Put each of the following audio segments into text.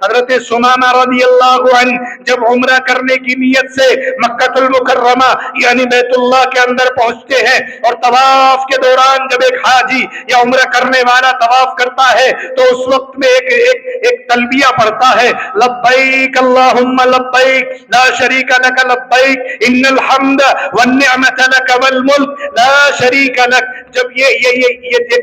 حضرت سمامہ رضی اللہ عنہ جب عمرہ کرنے کی نیت سے مکہ المکرمہ یعنی بیت اللہ کے اندر پہنچتے ہیں اور طواف کے دوران جب ایک حاجی یا عمرہ کرنے والا طواف کرتا ہے تو اس وقت میں ایک تلبیہ پڑھتا ہے، لبیک اللہم لبیک لا شریک لک لبیک ان الحمد والنعمت لک والملک لا شریک لک. جب یہ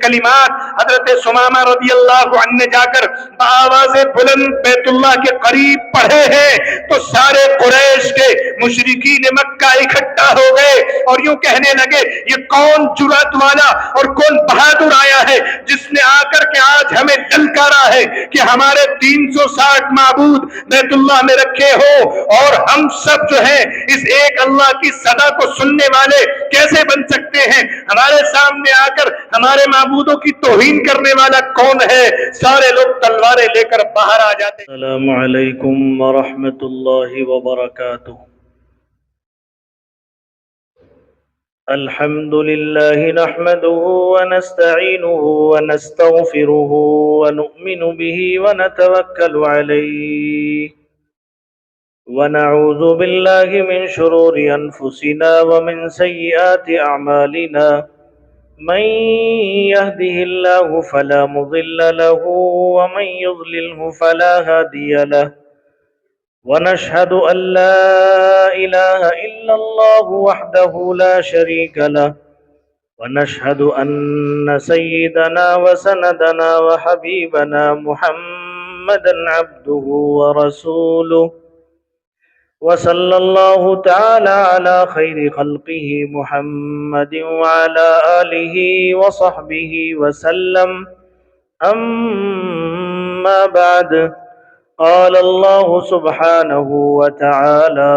کلمات حضرت سمامہ رضی اللہ عنہ نے جا کر بآواز بلند بیت اللہ کے قریب پڑھے ہیں تو سارے قریش کے مشرکین مکہ اکٹھا ہو گئے اور یوں کہنے لگے یہ کون جرأت والا اور کون بہادر آیا ہے جس نے آ کر کے آج ہمیں للکارا ہے کہ ہمارے 360 معبود بیت اللہ میں رکھے ہو اور ہم سب جو ہیں اس ایک اللہ کی صدا کو سننے والے کیسے بن سکتے ہیں؟ ہمارے سامنے آ کر ہمارے معبودوں کی توہین کرنے والا کون ہے؟ سارے لوگ تلواریں لے کر باہر آ جاتے. السلام علیکم ورحمۃ اللہ وبرکاتہ. الحمد لله نحمده ونستعينه ونستغفره ونؤمن به ونتوكل عليه ونعوذ بالله من شرور أنفسنا ومن سيئات أعمالنا من يهده الله فلا مضل له ومن يضلله فلا هادي له ونشهد أن لا إله إلا الله وحده لا شريك له ونشهد أن سيدنا وسندنا وحبيبنا محمدا عبده ورسوله وصلى الله تعالى على خير خلقه محمد وعلى آله وصحبه وسلم. أما بعد، قال الله سبحانه وتعالى: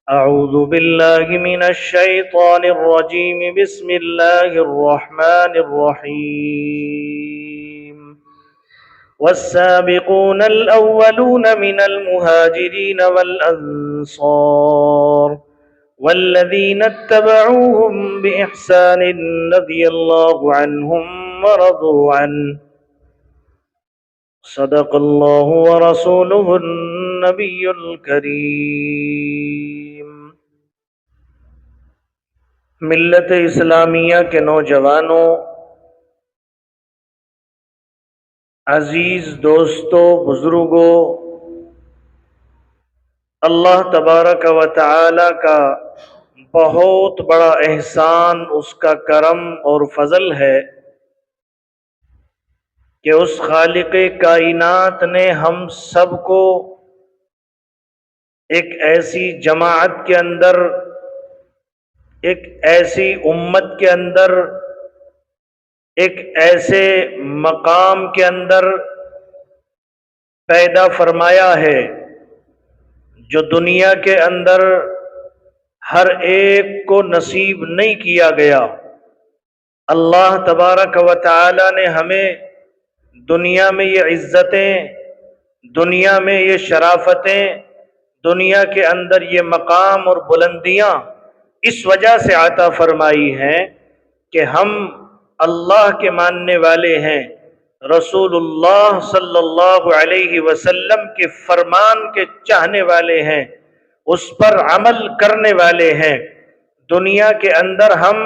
أعوذ بالله من الشيطان الرجيم، بسم الله الرحمن الرحيم. والسابقون الأولون من المهاجرين والأنصار والذين اتبعوهم بإحسان رضي الله عنهم ورضوا عنه. صدق الله ورسوله النبي الكريم. ملت اسلامیہ کے نوجوانوں، عزیز دوستوں، بزرگوں، اللہ تبارک و تعالی کا بہت بڑا احسان، اس کا کرم اور فضل ہے کہ اس خالق کائنات نے ہم سب کو ایک ایسی جماعت کے اندر، ایک ایسی امت کے اندر، ایک ایسے مقام کے اندر پیدا فرمایا ہے جو دنیا کے اندر ہر ایک کو نصیب نہیں کیا گیا. اللہ تبارک و تعالی نے ہمیں دنیا میں یہ عزتیں، دنیا میں یہ شرافتیں، دنیا کے اندر یہ مقام اور بلندیاں اس وجہ سے عطا فرمائی ہیں کہ ہم اللہ کے ماننے والے ہیں، رسول اللہ صلی اللہ علیہ وسلم کے فرمان کے چاہنے والے ہیں، اس پر عمل کرنے والے ہیں. دنیا کے اندر ہم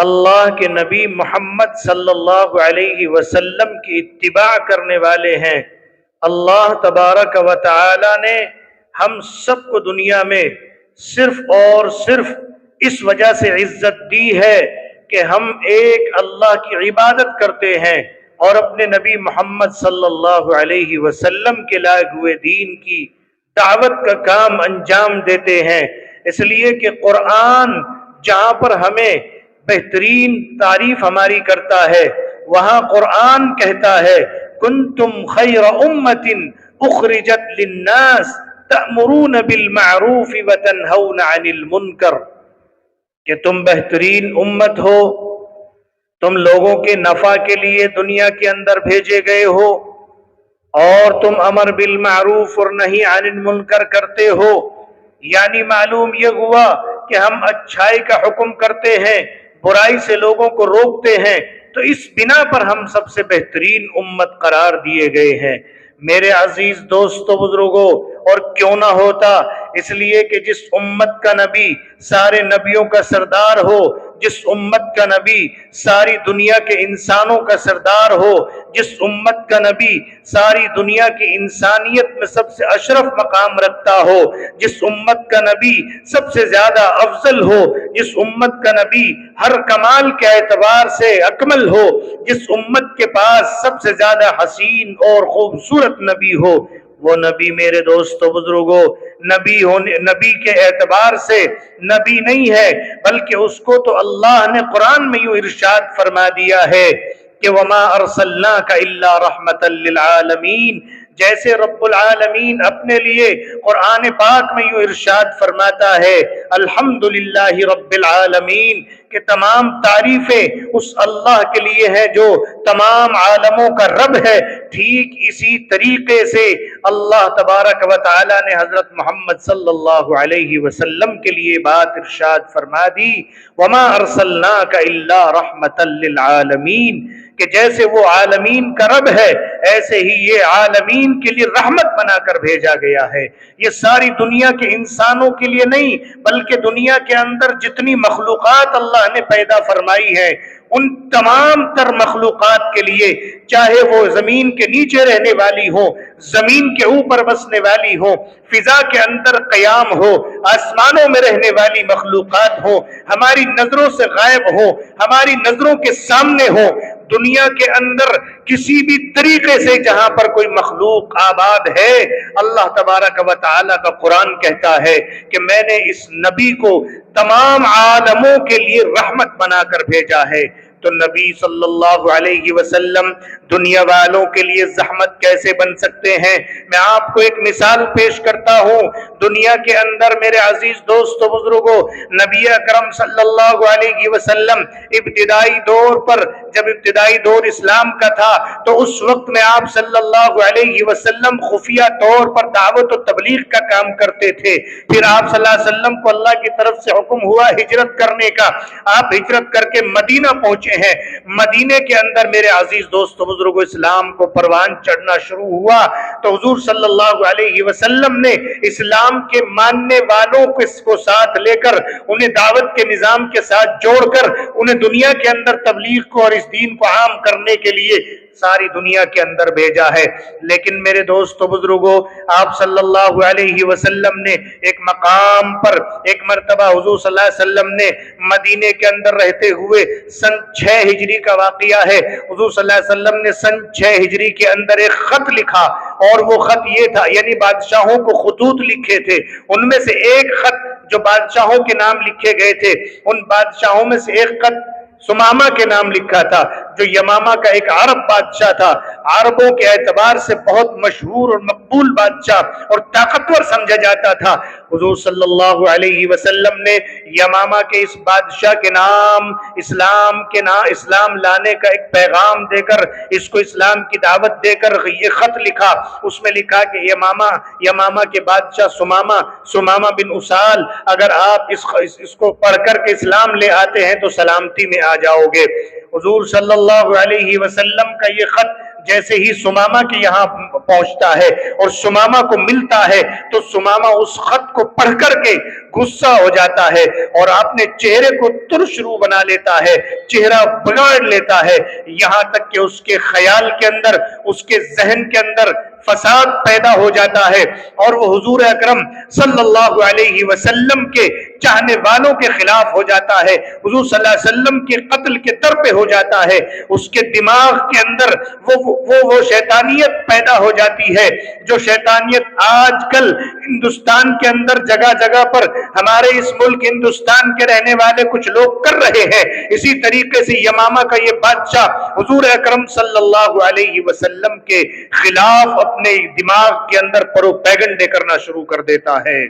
اللہ کے نبی محمد صلی اللہ علیہ وسلم کی اتباع کرنے والے ہیں. اللہ تبارک و تعالی نے ہم سب کو دنیا میں صرف اور صرف اس وجہ سے عزت دی ہے کہ ہم ایک اللہ کی عبادت کرتے ہیں اور اپنے نبی محمد صلی اللہ علیہ وسلم کے لائے ہوئے دین کی دعوت کا کام انجام دیتے ہیں. اس لیے کہ قرآن جہاں پر ہمیں بہترین تعریف ہماری کرتا ہے، وہاں قرآن کہتا ہے: کنتم خیر امت اخرجت للناس تأمرون بالمعروف وتنہون عن المنکر، کہ تم بہترین امت ہو، تم لوگوں کے نفع کے لیے دنیا کے اندر بھیجے گئے ہو اور تم امر بالمعروف اور نہی عن المنکر کرتے ہو. یعنی معلوم یہ ہوا کہ ہم اچھائی کا حکم کرتے ہیں، برائی سے لوگوں کو روکتے ہیں، تو اس بنا پر ہم سب سے بہترین امت قرار دیے گئے ہیں. میرے عزیز دوستو بزرگوں، اور کیوں نہ ہوتا؟ اس لیے کہ جس امت کا نبی سارے نبیوں کا سردار ہو، جس امت کا نبی ساری دنیا کے انسانوں کا سردار ہو، جس امت کا نبی ساری دنیا کی انسانیت میں سب سے اشرف مقام رکھتا ہو، جس امت کا نبی سب سے زیادہ افضل ہو، جس امت کا نبی ہر کمال کے اعتبار سے اکمل ہو، جس امت کے پاس سب سے زیادہ حسین اور خوبصورت نبی ہو، وہ نبی میرے دوستو بزرگوں نبی کے اعتبار سے نبی نہیں ہے، بلکہ اس کو تو اللہ نے قرآن میں یوں ارشاد فرما دیا ہے کہ وَمَا أَرْسَلْنَاكَ إِلَّا رَحْمَةً لِلْعَالَمِينَ۔ جیسے رب العالمین اپنے لیے قرآن پاک میں یوں ارشاد فرماتا ہے الحمدللہ رب العالمین، کہ تمام تعریفیں اس اللہ کے لیے ہیں جو تمام عالموں کا رب ہے، ٹھیک اسی طریقے سے اللہ تبارک و تعالی نے حضرت محمد صلی اللہ علیہ وسلم کے لیے بات ارشاد فرما دی وما ارسلناک الا رحمتا للعالمین، کہ جیسے وہ عالمین کا رب ہے ایسے ہی یہ عالمین کے لیے رحمت بنا کر بھیجا گیا ہے۔ یہ ساری دنیا کے انسانوں کے لیے نہیں، بلکہ دنیا کے اندر جتنی مخلوقات اللہ نے پیدا فرمائی ہے ان تمام تر مخلوقات کے لیے، چاہے وہ زمین کے نیچے رہنے والی ہو، زمین کے اوپر بسنے والی ہو، فضا کے اندر قیام ہو، آسمانوں میں رہنے والی مخلوقات ہو، ہماری نظروں سے غائب ہو، ہماری نظروں کے سامنے ہو، دنیا کے اندر کسی بھی طریقے سے جہاں پر کوئی مخلوق آباد ہے، اللہ تبارک و تعالی کا قرآن کہتا ہے کہ میں نے اس نبی کو تمام عالموں کے لیے رحمت بنا کر بھیجا ہے۔ تو نبی صلی اللہ علیہ وسلم دنیا والوں کے لیے زحمت کیسے بن سکتے ہیں؟ میں آپ کو ایک مثال پیش کرتا ہوں۔ دنیا کے اندر میرے عزیز دوستو بزرگوں، نبی اکرم صلی اللہ علیہ وسلم ابتدائی دور پر، جب ابتدائی دور اسلام کا تھا تو اس وقت میں آپ صلی اللہ علیہ وسلم خفیہ طور پر دعوت و تبلیغ کا کام کرتے تھے۔ پھر آپ صلی اللہ علیہ وسلم کو اللہ کی طرف سے حکم ہوا ہجرت کرنے کا، آپ ہجرت کر کے مدینہ پہنچے ہیں۔ مدینے کے اندر میرے عزیز دوستو بزرگوں اسلام کو پروان چڑھنا شروع ہوا تو حضور صلی اللہ علیہ وسلم نے اسلام کے ماننے والوں کو ساتھ لے کر انہیں دعوت کے نظام کے ساتھ جوڑ کر انہیں دنیا کے اندر تبلیغ کو اور اس دین کو عام کرنے کے لیے ساری دنیا کے اندر بھیجا ہے۔ لیکن میرے دوستو بزرگوں، آپ صلی اللہ علیہ وسلم نے ایک مقام پر ایک مرتبہ حضور صلی اللہ علیہ وسلم نے مدینے کے اندر رہتے ہوئے سن 6 ہجری کا واقعہ ہے، حضور صلی اللہ علیہ وسلم نے سن 6 ہجری کے اندر ایک خط لکھا، اور وہ خط یہ تھا، یعنی بادشاہوں کو خطوط لکھے تھے، ان میں سے ایک خط جو بادشاہوں کے نام لکھے گئے تھے، ان بادشاہوں میں سے ایک خط سمامہ کے نام لکھا تھا، جو یمامہ کا ایک عرب بادشاہ تھا، عربوں کے اعتبار سے بہت مشہور اور مقبول بادشاہ اور طاقتور سمجھا جاتا تھا۔ حضور صلی اللہ علیہ وسلم نے یمامہ کے اس بادشاہ کے نام اسلام لانے کا ایک پیغام دے کر، اس کو اسلام کی دعوت دے کر یہ خط لکھا۔ اس میں لکھا کہ یمامہ کے بادشاہ سمامہ بن اسال، اگر آپ اس کو پڑھ کر کے اسلام لے آتے ہیں تو سلامتی میں آ جاؤ گے۔ حضور صلی اللہ علیہ وسلم کا یہ خط جیسے ہی سمامہ کے یہاں پہنچتا ہے اور سمامہ کو ملتا ہے تو سمامہ اس خط کو پڑھ کر کے غصہ ہو جاتا ہے اور اپنے چہرے کو ترش رو بنا لیتا ہے، چہرہ بگاڑ لیتا ہے، یہاں تک کہ اس کے خیال کے اندر، اس کے ذہن کے اندر فساد پیدا ہو جاتا ہے اور وہ حضور اکرم صلی اللہ علیہ وسلم کے چاہنے والوں کے خلاف ہو جاتا ہے، حضور صلی اللہ علیہ وسلم کے قتل کے در پہ ہو جاتا ہے۔ اس کے دماغ کے اندر وہ شیطانیت پیدا ہو جاتی ہے جو شیطانیت آج کل ہندوستان کے اندر جگہ جگہ پر ہمارے اس ملک ہندوستان کے رہنے والے کچھ لوگ کر رہے ہیں۔ اسی طریقے سے یمامہ کا یہ بادشاہ حضور اکرم صلی اللہ علیہ وسلم کے خلاف اپنے دماغ کے اندر پروپیگنڈے کرنا شروع کر دیتا ہے۔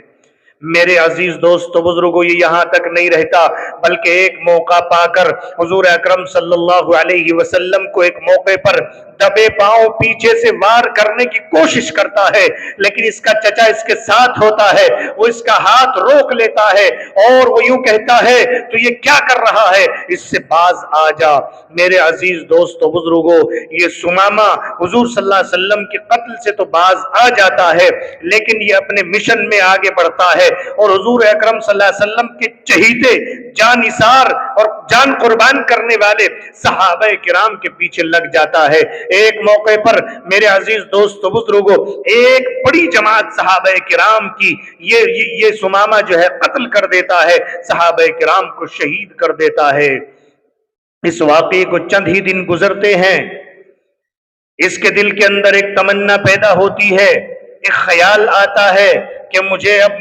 میرے عزیز دوستو بزرگوں، یہ یہاں تک نہیں رہتا بلکہ ایک موقع پا کر حضور اکرم صلی اللہ علیہ وسلم کو ایک موقع پر دبے پاؤں پیچھے سے وار کرنے کی کوشش کرتا ہے، لیکن اس کا چچا اس کے ساتھ ہوتا ہے، وہ اس کا ہاتھ روک لیتا ہے اور وہ یوں کہتا ہے تو یہ کیا کر رہا ہے، اس سے باز آ جا۔ میرے عزیز دوستو بزرگوں، یہ سمامہ حضور صلی اللہ علیہ وسلم کے قتل سے تو باز آ جاتا ہے، لیکن یہ اپنے مشن میں آگے بڑھتا ہے اور حضور اکرم صلی اللہ علیہ وسلم کے چہیتے، جان نثار اور جان قربان کرنے والے صحابہ کرام کے پیچھے لگ جاتا ہے۔ ایک موقع پر میرے عزیز دوست و بزرگوں، ایک بڑی جماعت صحابہ کرام کی یہ سمامہ جو ہے قتل کر دیتا ہے، صحابہ کرام کو شہید کر دیتا ہے۔ اس واقعے کو چند ہی دن گزرتے ہیں، اس کے دل کے اندر ایک تمنا پیدا ہوتی ہے، ایک خیال آتا ہے کہ مجھے اب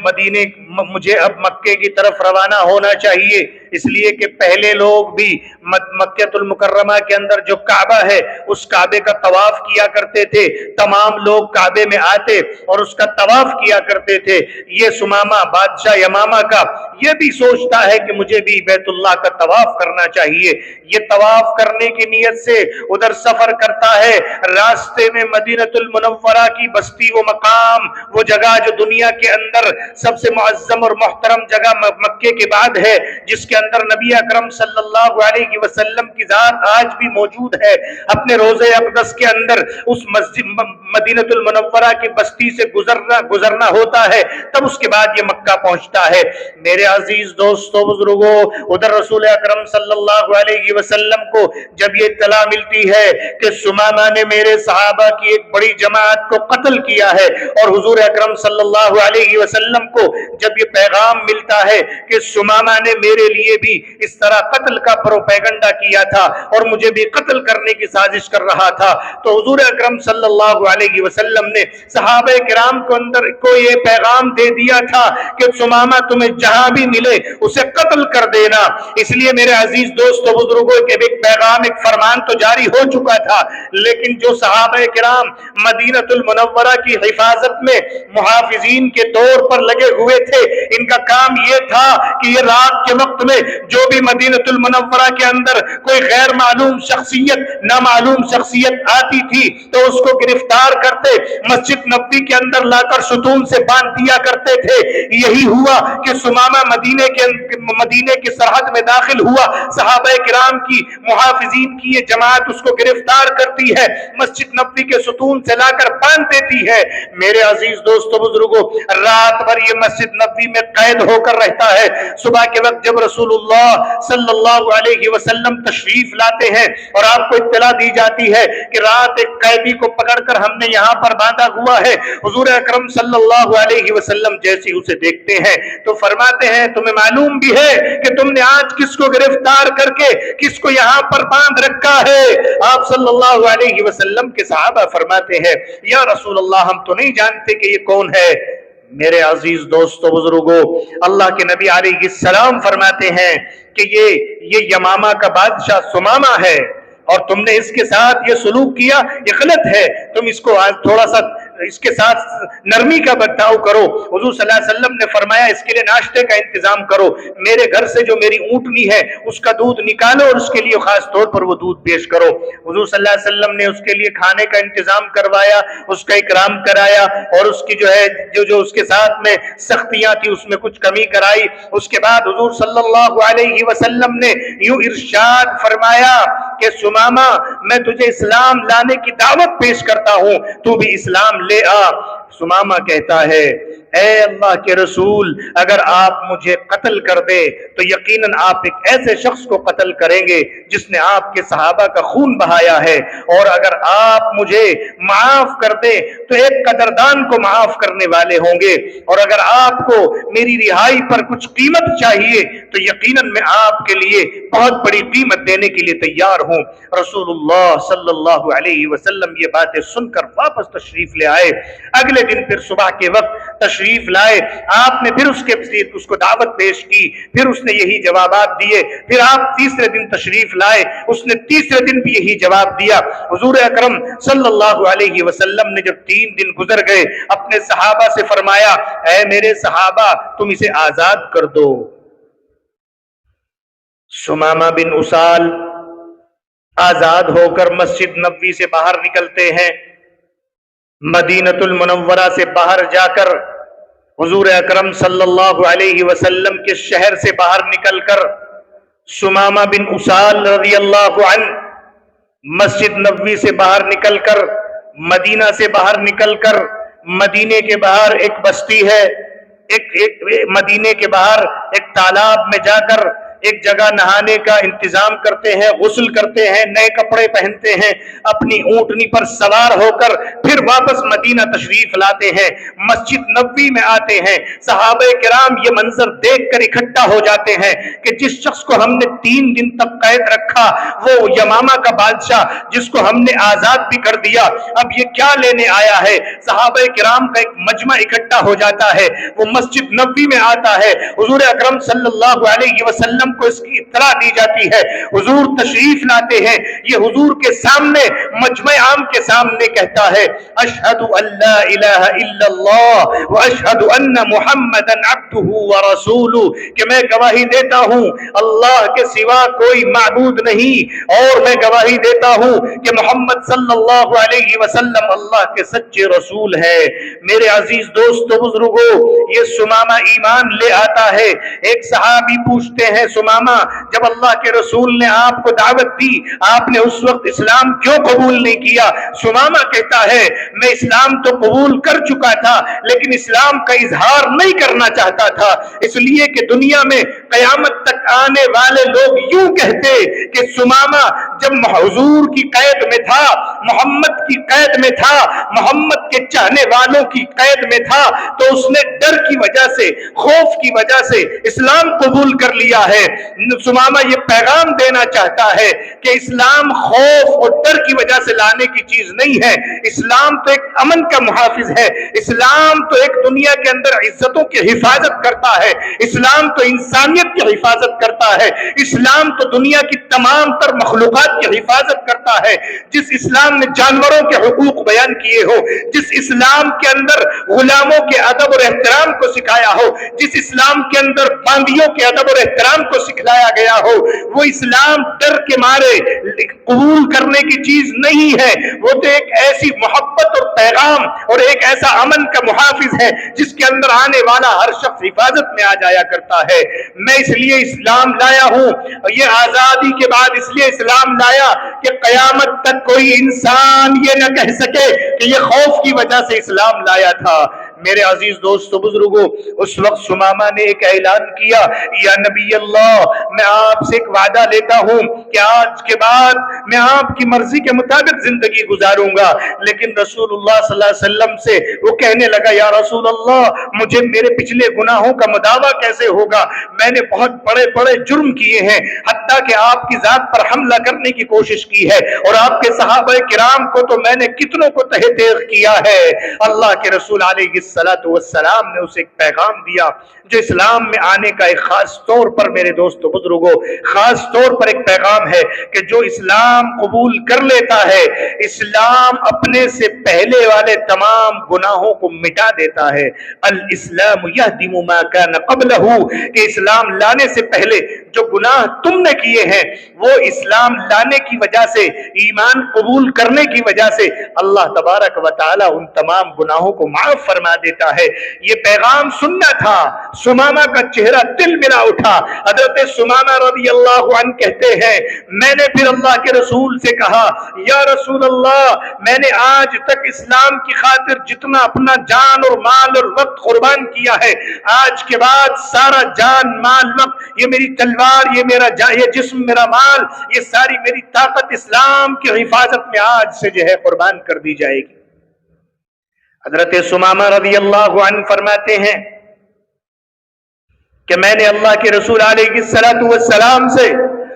مکے کی طرف روانہ ہونا چاہیے، اس لیے کہ پہلے لوگ بھی مکہ المکرمہ کے اندر جو کعبہ ہے اس کعبے کا طواف کیا کرتے تھے، تمام لوگ کعبے میں آتے اور اس کا طواف کیا کرتے تھے۔ یہ سمامہ بادشاہ یمامہ کا یہ بھی سوچتا ہے کہ مجھے بھی بیت اللہ کا طواف کرنا چاہیے۔ یہ طواف کرنے کی نیت سے ادھر سفر کرتا ہے، راستے میں مدینہ المنورہ کی بستی، وہ مقام، وہ جگہ جو دنیا کے اندر سب سے معظم اور محترم جگہ مکے کے بعد ہے، جس کے اندر نبی اکرم صلی اللہ علیہ وسلم کی ذات آج بھی موجود ہے، اپنے روضہ اقدس کے اندر اس مدینہ المنورہ کی بستی سے گزرنا ہوتا ہے، تب اس کے بعد یہ مکہ پہنچتا ہے۔ میرے عزیز دوستو بزرگوں، ادھر رسول اکرم صلی اللہ علیہ وسلم کو جب یہ اطلاع ملتی ہے کہ سمامہ نے میرے صحابہ کی ایک بڑی جماعت کو قتل کیا ہے، اور حضور اکرم صلی اللہ علیہ وسلم کو جب یہ پیغام ملتا ہے کہ سمامہ نے میرے لیے بھی اس طرح قتل کا پروپیگنڈا کیا تھا اور مجھے بھی قتل کرنے کی سازش کر رہا تھا، تو حضور اکرم صلی اللہ علیہ وسلم نے صحابہ کرام کو یہ پیغام دے دیا تھا کہ سمامہ تمہیں جہاں بھی ملے اسے قتل کر دینا۔ اس لیے میرے عزیز دوستو بزرگوں کے ایک پیغام، ایک فرمان تو جاری ہو چکا تھا، لیکن جو صحابہ کرام مدینہ المنورہ کی حفاظت میں محافظین کے طور پر لگے ہوئے تھے، ان کا کام یہ تھا کہ یہ رات کے وقت میں جو بھی مدینہ المنورہ کے اندر کوئی غیر معلوم شخصیت، نامعلوم شخصیت آتی تھی تو اس کو گرفتار کرتے، مسجد نبوی کے اندر لا کر ستون سے باندھ دیا کرتے تھے۔ یہی ہوا کہ سمامہ مدینے کی سرحد میں داخل ہوا، صحابہ کرام کی محافظین کی یہ جماعت اس کو گرفتار کرتی ہے، مسجد نبوی کے ستون سے لا کر باندھ دیتی ہے۔ میرے عزیز دوستو بزرگوں، رات بھر یہ مسجد نبوی میں قید ہو کر رہتا ہے۔ صبح کے وقت جب رسول اللہ صلی اللہ علیہ وسلم تشریف لاتے ہیں اور آپ کو اطلاع دی جاتی ہے کہ رات ایک قیدی کو پکڑ کر ہم نے یہاں پر باندھا ہوا ہے، حضور اکرم صلی اللہ علیہ وسلم جیسے اسے دیکھتے ہیں تو فرماتے ہیں تمہیں معلوم بھی ہے کہ تم نے آج کس کو گرفتار کر کے کس کو یہاں پر باندھ رکھا ہے؟ آپ صلی اللہ علیہ وسلم کے صحابہ فرماتے ہیں یا رسول اللہ ہم تو نہیں جانتے کہ یہ کون ہے۔ میرے عزیز دوستو بزرگوں، اللہ کے نبی علیہ السلام فرماتے ہیں کہ یہ یمامہ کا بادشاہ سمامہ ہے اور تم نے اس کے ساتھ یہ سلوک کیا، یہ غلط ہے، تم اس کو آج تھوڑا سا اس کے ساتھ نرمی کا برتاؤ کرو۔ حضور صلی اللہ علیہ وسلم نے فرمایا اس کے لیے ناشتے کا انتظام کرو، میرے گھر سے جو میری اونٹنی ہے اس کا دودھ نکالو اور اس کے لیے خاص طور پر وہ دودھ پیش کرو۔ حضور صلی اللہ علیہ وسلم نے اس کے لیے کھانے کا انتظام کروایا، اس کا اکرام کرایا اور اس کی جو ہے جو اس کے ساتھ میں سختیاں تھی اس میں کچھ کمی کرائی۔ اس کے بعد حضور صلی اللہ علیہ وسلم نے یوں ارشاد فرمایا کہ سمامہ میں تجھے اسلام لانے کی دعوت پیش کرتا ہوں، تو بھی اسلام لے آ۔ سمامہ کہتا ہے اے اللہ کے رسول، اگر آپ مجھے قتل کر دے تو یقیناً آپ ایک ایسے شخص کو قتل کریں گے جس نے آپ کے صحابہ کا خون بہایا ہے، اور اگر آپ مجھے معاف کر دے تو ایک قدردان کو معاف کرنے والے ہوں گے، اور اگر آپ کو میری رہائی پر کچھ قیمت چاہیے تو یقیناً میں آپ کے لیے بہت بڑی قیمت دینے کے لیے تیار ہوں۔ رسول اللہ صلی اللہ علیہ وسلم یہ باتیں سن کر واپس تشریف لے آئے۔ اگلے دن پھر صبح کے وقت تشریف لائے، آپ نے پھر اس کو دعوت پیش کی، پھر اس نے یہی جوابات دیے، پھر آپ تیسرے دن تشریف لائے، اس نے تیسرے دن بھی یہی جواب دیا۔ حضور اکرم صلی اللہ علیہ وسلم نے جب 3 دن گزر گئے اپنے صحابہ سے فرمایا، اے میرے صحابہ تم اسے آزاد کر دو۔ سمامہ بن اسال آزاد ہو کر مسجد نبوی سے باہر نکلتے ہیں، مدینۃ المنورہ سے باہر جا کر حضور اکرم صلی اللہ علیہ وسلم کے شہر سے باہر نکل کر سمامہ بن اسال رضی اللہ عنہ مسجد نبوی سے باہر نکل کر، مدینہ سے باہر نکل کر، مدینے کے باہر ایک بستی ہے، ایک مدینے کے باہر ایک تالاب میں جا کر ایک جگہ نہانے کا انتظام کرتے ہیں، غسل کرتے ہیں، نئے کپڑے پہنتے ہیں، اپنی اونٹنی پر سوار ہو کر پھر واپس مدینہ تشریف لاتے ہیں، مسجد نبوی میں آتے ہیں۔ صحابہ کرام یہ منظر دیکھ کر اکٹھا ہو جاتے ہیں کہ جس شخص کو ہم نے 3 دن تک قید رکھا، وہ یمامہ کا بادشاہ جس کو ہم نے آزاد بھی کر دیا، اب یہ کیا لینے آیا ہے؟ صحابہ کرام کا ایک مجمع اکٹھا ہو جاتا ہے، وہ مسجد نبوی میں آتا ہے، حضور اکرم صلی اللہ علیہ وسلم کو اس کی اطلاع دی جاتی ہے، حضور تشریف لاتے ہیں، یہ حضور کے سامنے مجمع عام کے سامنے کہتا ہے، اشہد ان لا الہ الا اللہ واشہد ان محمدا عبدہ ورسولہ، کہ میں گواہی دیتا ہوں اللہ کے سوا کوئی معبود نہیں، اور میں گواہی دیتا ہوں کہ محمد صلی اللہ علیہ وسلم اللہ کے سچے رسول ہے۔ میرے عزیز دوستو بزرگو، یہ سمامہ ایمان لے آتا ہے۔ ایک صحابی پوچھتے ہیں، سمامہ جب اللہ کے رسول نے آپ کو دعوت دی، آپ نے اس وقت اسلام کیوں قبول نہیں کیا؟ سمامہ کہتا ہے، میں اسلام تو قبول کر چکا تھا لیکن اسلام کا اظہار نہیں کرنا چاہتا تھا، اس لیے کہ دنیا میں قیامت تک آنے والے لوگ یوں کہتے کہ سمامہ جب حضور کی قید میں تھا، محمد کی قید میں تھا، محمد کے چاہنے والوں کی قید میں تھا، تو اس نے ڈر کی وجہ سے، خوف کی وجہ سے اسلام قبول کر لیا ہے۔ سمامہ یہ پیغام دینا چاہتا ہے کہ اسلام خوف اور ڈر کی وجہ سے لانے کی چیز نہیں ہے، اسلام تو ایک امن کا محافظ ہے، اسلام تو ایک دنیا کے اندر عزتوں کی حفاظت کرتا ہے، اسلام تو انسانیت کی حفاظت کرتا ہے، اسلام تو دنیا کی تمام تر مخلوقات کی حفاظت کرتا ہے۔ جس اسلام نے جانوروں کے حقوق بیان کیے ہو، جس اسلام کے اندر غلاموں کے ادب اور احترام کو سکھایا ہو، جس اسلام کے اندر باندیوں کے ادب اور احترام کو سکھلایا گیا ہو، وہ اسلام ڈر کے مارے قبول کرنے کی چیز نہیں ہے، وہ تو ایک ایسی محبت اور پیغام اور ایک ایسا امن کا محافظ ہے جس کے اندر آنے والا ہر شخص حفاظت میں آ جایا کرتا ہے۔ میں اس لیے اسلام لایا ہوں، یہ آزادی کے بعد اس لیے اسلام لایا کہ قیامت تک کوئی انسان یہ نہ کہہ سکے کہ یہ خوف کی وجہ سے اسلام لایا تھا۔ میرے عزیز دوستو بزرگوں، اس وقت سمامہ نے ایک اعلان کیا، یا نبی اللہ، میں آپ سے ایک وعدہ لیتا ہوں کہ آج کے بعد میں آپ کی مرضی کے مطابق زندگی گزاروں گا۔ لیکن رسول اللہ صلی اللہ علیہ وسلم سے وہ کہنے لگا، یا رسول اللہ، مجھے میرے پچھلے گناہوں کا مداوع کیسے ہوگا؟ میں نے بہت بڑے بڑے جرم کیے ہیں، حتیٰ کہ آپ کی ذات پر حملہ کرنے کی کوشش کی ہے، اور آپ کے صحابہ کرام کو تو میں نے کتنوں کو تہہ تیغ کیا ہے۔ اللہ کے رسول علیہ السلام نے اسے ایک پیغام دیا جو اسلام میں آنے کا ایک خاص طور پر، میرے دوستو بزرگوں، خاص طور پر ایک پیغام ہے کہ جو اسلام قبول کر لیتا ہے، اسلام اپنے سے پہلے والے تمام گناہوں کو مٹا دیتا ہے۔ الاسلام یہدم ما کان قبلہ، کہ اسلام لانے سے پہلے جو گناہ تم نے کیے ہیں، وہ اسلام لانے کی وجہ سے، ایمان قبول کرنے کی وجہ سے اللہ تبارک و تعالی ان تمام گناہوں کو معاف فرما دیتا ہے۔ یہ پیغام سننا تھا۔ سمامہ کا چہرہ تل ملا اٹھا۔ حضرت سمامہ رضی اللہ عنہ کہتے ہیں، میں نے پھر اللہ کے رسول سے کہا، یا رسول اللہ، میں نے آج تک اسلام کی خاطر جتنا اپنا جان اور مال اور وقت قربان کیا ہے، آج کے بعد سارا جان، مال، وقت، یہ میری تلوار، یہ جسم، میرا مال، یہ ساری میری طاقت اسلام کی حفاظت میں آج سے جو ہے قربان کر دی جائے گی۔ حضرت سمامہ رضی اللہ عنہ فرماتے ہیں کہ میں نے اللہ کے رسول علیہ السلام سے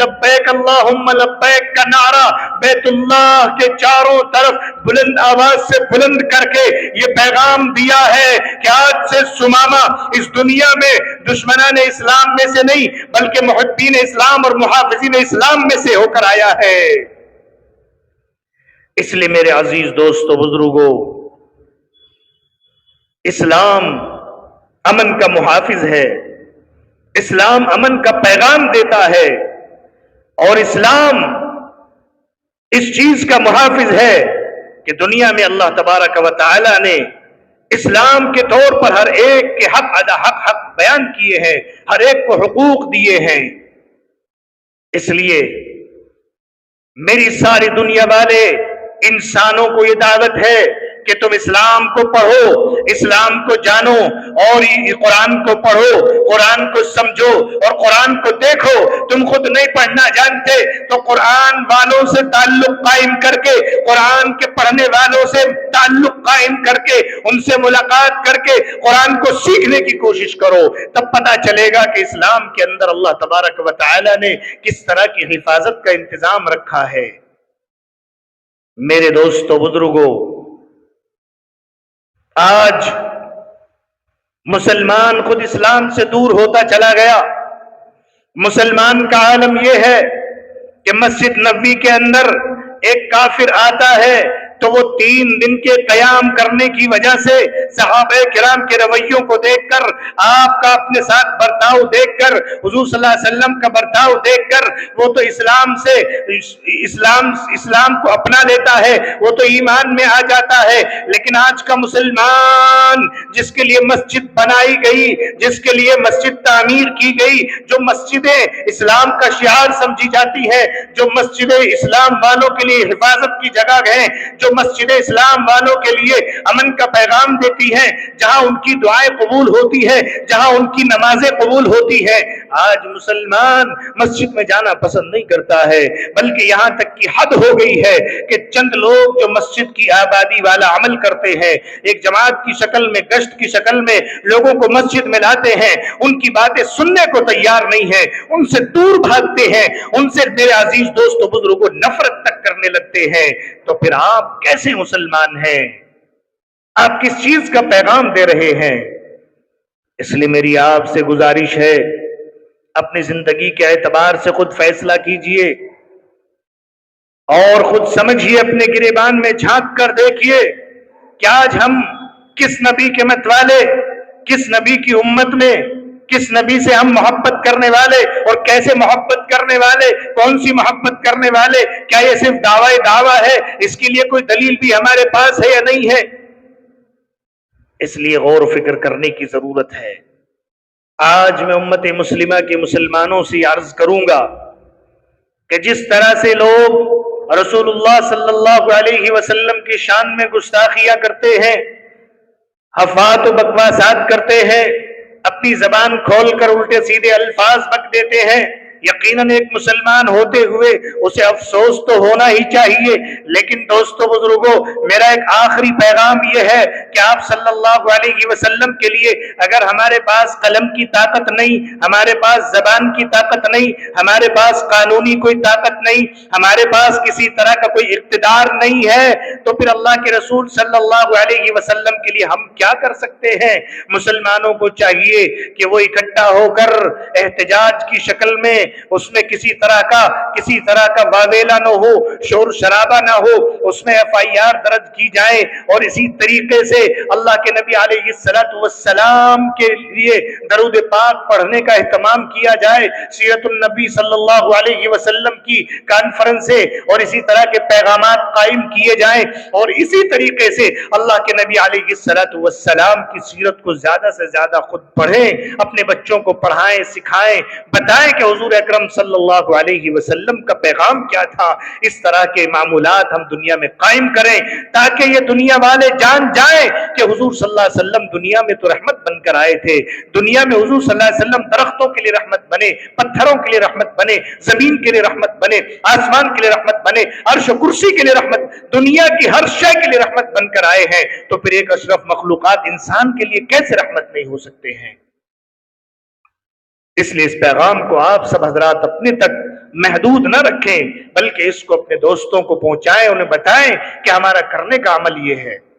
لبیک اللہم لبیک کا نعرہ بیت اللہ کے چاروں طرف بلند آواز سے بلند کر کے یہ پیغام دیا ہے کہ آج سے ثمامہ اس دنیا میں دشمنان اسلام میں سے نہیں بلکہ محبین اسلام اور محافظین اسلام میں سے ہو کر آیا ہے۔ اس لیے میرے عزیز دوستو بزرگوں، اسلام امن کا محافظ ہے، اسلام امن کا پیغام دیتا ہے، اور اسلام اس چیز کا محافظ ہے کہ دنیا میں اللہ تبارک و تعالی نے اسلام کے طور پر ہر ایک کے حق بیان کیے ہیں، ہر ایک کو حقوق دیے ہیں۔ اس لیے میری ساری دنیا والے انسانوں کو یہ دعوت ہے کہ تم اسلام کو پڑھو، اسلام کو جانو، اور قرآن کو پڑھو، قرآن کو سمجھو اور قرآن کو دیکھو۔ تم خود نہیں پڑھنا جانتے تو قرآن والوں سے تعلق قائم کر کے، قرآن کے پڑھنے والوں سے تعلق قائم کر کے، ان سے ملاقات کر کے قرآن کو سیکھنے کی کوشش کرو، تب پتہ چلے گا کہ اسلام کے اندر اللہ تبارک و تعالی نے کس طرح کی حفاظت کا انتظام رکھا ہے۔ میرے دوستو بزرگوں، آج مسلمان خود اسلام سے دور ہوتا چلا گیا۔ مسلمان کا عالم یہ ہے کہ مسجد نبوی کے اندر ایک کافر آتا ہے تو وہ 3 دن کے قیام کرنے کی وجہ سے صحابہ کرام کے رویوں کو دیکھ کر، آپ کا اپنے ساتھ برتاؤ دیکھ کر، حضور صلی اللہ علیہ وسلم کا برتاؤ دیکھ کر وہ تو اسلام کو اپنا لیتا ہے، وہ تو ایمان میں آ جاتا ہے۔ لیکن آج کا مسلمان جس کے لیے مسجد بنائی گئی، جس کے لیے مسجد تعمیر کی گئی، جو مسجدیں اسلام کا شعار سمجھی جاتی ہے، جو مسجدیں اسلام والوں کے لیے حفاظت کی جگہ ہیں، جو مسجد اسلام والوں کے لیے امن کا پیغام دیتی ہیں، جہاں ان کی دعائیں قبول ہوتی ہے، جہاں ان کی نمازیں قبول ہوتی ہے، آج مسلمان مسجد میں جانا پسند نہیں کرتا ہے، بلکہ یہاں تک کی حد ہو گئی ہے کہ چند لوگ جو مسجد کی آبادی والا عمل کرتے ہیں، ایک جماعت کی شکل میں، گشت کی شکل میں لوگوں کو مسجد میں لاتے ہیں، ان کی باتیں سننے کو تیار نہیں ہے، ان سے دور بھاگتے ہیں، ان سے میرے عزیز دوستو بزرگوں نفرت تک کرنے لگتے ہیں، تو پھر آپ کیسے مسلمان ہیں؟ آپ کس چیز کا پیغام دے رہے ہیں؟ اس لیے میری آپ سے گزارش ہے، اپنی زندگی کے اعتبار سے خود فیصلہ کیجئے اور خود سمجھیے، اپنے گریبان میں جھانک کر دیکھیے کہ آج ہم کس نبی کے مت والے، کس نبی کی امت میں، کس نبی سے ہم محبت کرنے والے، اور کیسے محبت کرنے والے، کون سی محبت کرنے والے؟ کیا یہ صرف دعویٰ ہے؟ اس کے لیے کوئی دلیل بھی ہمارے پاس ہے یا نہیں ہے؟ اس لیے غور و فکر کرنے کی ضرورت ہے۔ آج میں امت مسلمہ کے مسلمانوں سے عرض کروں گا کہ جس طرح سے لوگ رسول اللہ صلی اللہ علیہ وسلم کی شان میں گستاخیاں کرتے ہیں، حفات و بکواسات کرتے ہیں، اپنی زبان کھول کر الٹے سیدھے الفاظ بک دیتے ہیں، یقیناً ایک مسلمان ہوتے ہوئے اسے افسوس تو ہونا ہی چاہیے۔ لیکن دوستو بزرگوں، میرا ایک آخری پیغام یہ ہے کہ آپ صلی اللہ علیہ وسلم کے لیے اگر ہمارے پاس قلم کی طاقت نہیں، ہمارے پاس زبان کی طاقت نہیں، ہمارے پاس قانونی کوئی طاقت نہیں، ہمارے پاس کسی طرح کا کوئی اقتدار نہیں ہے، تو پھر اللہ کے رسول صلی اللہ علیہ وسلم کے لیے ہم کیا کر سکتے ہیں؟ مسلمانوں کو چاہیے کہ وہ اکٹھا ہو کر احتجاج کی شکل میں، اس میں کسی طرح کا واویلا نہ ہو، شور شرابہ نہ ہو، اس میں FIR درج کی جائے، اور اسی طریقے سے اللہ کے نبی علیہ السلام کے لیے درود پاک پڑھنے کا اہتمام کیا جائے، سیرت النبی صلی اللہ علیہ وسلم کی کانفرنسیں اور اسی طرح کے پیغامات قائم کیے جائیں، اور اسی طریقے سے اللہ کے نبی علیہ السلام کی سیرت کو زیادہ سے زیادہ خود پڑھیں، اپنے بچوں کو پڑھائیں، سکھائیں، بتائیں کہ حضور اکرم صلی اللہ علیہ وسلم کا پیغام کیا تھا۔ اس طرح کے معمولات ہم دنیا میں قائم کریں تاکہ یہ دنیا والے جان جائیں کہ حضور صلی اللہ علیہ وسلم دنیا میں تو رحمت بن کر آئے تھے، دنیا میں حضور صلی اللہ علیہ وسلم درختوں کے لیے رحمت بنے، پتھروں کے لیے رحمت بنے، زمین کے لیے رحمت بنے، آسمان کے لیے رحمت بنے، عرش و کرسی کے لیے رحمت، دنیا کی ہر شے کے لیے رحمت بن کر آئے ہیں، تو پھر ایک اشرف مخلوقات انسان کے لیے کیسے رحمت نہیں ہو سکتے ہیں؟ اس لیے اس پیغام کو آپ سب حضرات اپنے تک محدود نہ رکھیں، بلکہ اس کو اپنے دوستوں کو پہنچائیں، انہیں بتائیں کہ ہمارا کرنے کا عمل یہ ہے۔